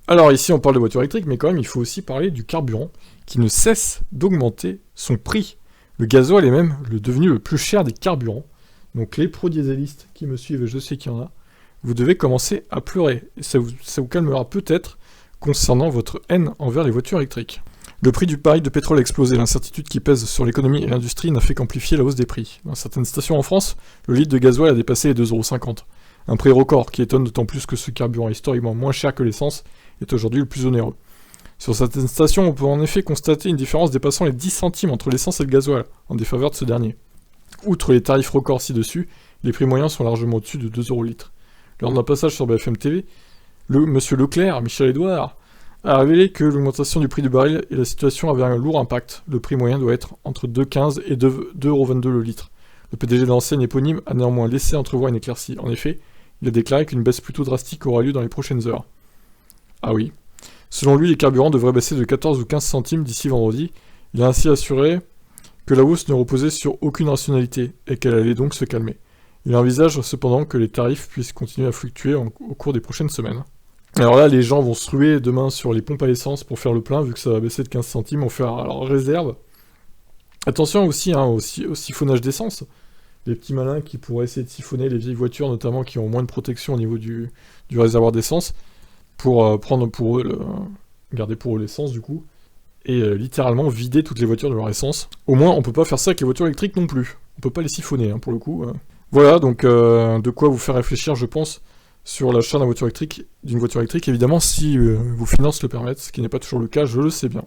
Alors ici on parle de voitures électriques, mais quand même il faut aussi parler du carburant, qui ne cesse d'augmenter son prix. Le gasoil est même devenu le plus cher des carburants. Donc les pro-dieselistes qui me suivent, et je sais qu'il y en a, vous devez commencer à pleurer. Et ça vous calmera peut-être concernant votre haine envers les voitures électriques. Le prix du baril de pétrole a explosé. L'incertitude qui pèse sur l'économie et l'industrie n'a fait qu'amplifier la hausse des prix. Dans certaines stations en France, le litre de gasoil a dépassé les 2,50 €. Un prix record qui étonne d'autant plus que ce carburant historiquement moins cher que l'essence est aujourd'hui le plus onéreux. Sur certaines stations, on peut en effet constater une différence dépassant les 10 centimes entre l'essence et le gasoil, en défaveur de ce dernier. Outre les tarifs records ci-dessus, les prix moyens sont largement au-dessus de 2 € le litre. Lors d'un passage sur BFM TV, monsieur Leclerc, Michel Edouard, a révélé que l'augmentation du prix du baril et la situation avaient un lourd impact. Le prix moyen doit être entre 2,15 € et 2,22 € le litre. Le PDG de l'enseigne éponyme a néanmoins laissé entrevoir une éclaircie. En effet, il a déclaré qu'une baisse plutôt drastique aura lieu dans les prochaines heures. Ah oui. Selon lui, les carburants devraient baisser de 14 ou 15 centimes d'ici vendredi. Il a ainsi assuré que la hausse ne reposait sur aucune rationalité et qu'elle allait donc se calmer. Il envisage cependant que les tarifs puissent continuer à fluctuer au cours des prochaines semaines. Alors là, les gens vont se ruer demain sur les pompes à essence pour faire le plein, vu que ça va baisser de 15 centimes, on fait alors réserve. Attention aussi au siphonnage d'essence. Les petits malins qui pourraient essayer de siphonner les vieilles voitures, notamment qui ont moins de protection au niveau du réservoir d'essence, pour prendre pour eux garder pour eux l'essence du coup, et littéralement vider toutes les voitures de leur essence. Au moins, on peut pas faire ça avec les voitures électriques non plus. On peut pas les siphonner, pour le coup. Voilà, donc de quoi vous faire réfléchir, je pense, sur l'achat d'une voiture électrique, évidemment, si vos finances le permettent, ce qui n'est pas toujours le cas, je le sais bien.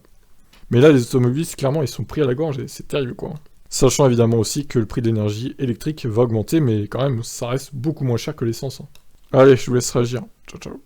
Mais là, les automobilistes, clairement, ils sont pris à la gorge, et c'est terrible, quoi. Sachant évidemment aussi que le prix de l'énergie électrique va augmenter, mais quand même, ça reste beaucoup moins cher que l'essence. Allez, je vous laisse réagir. Ciao, ciao.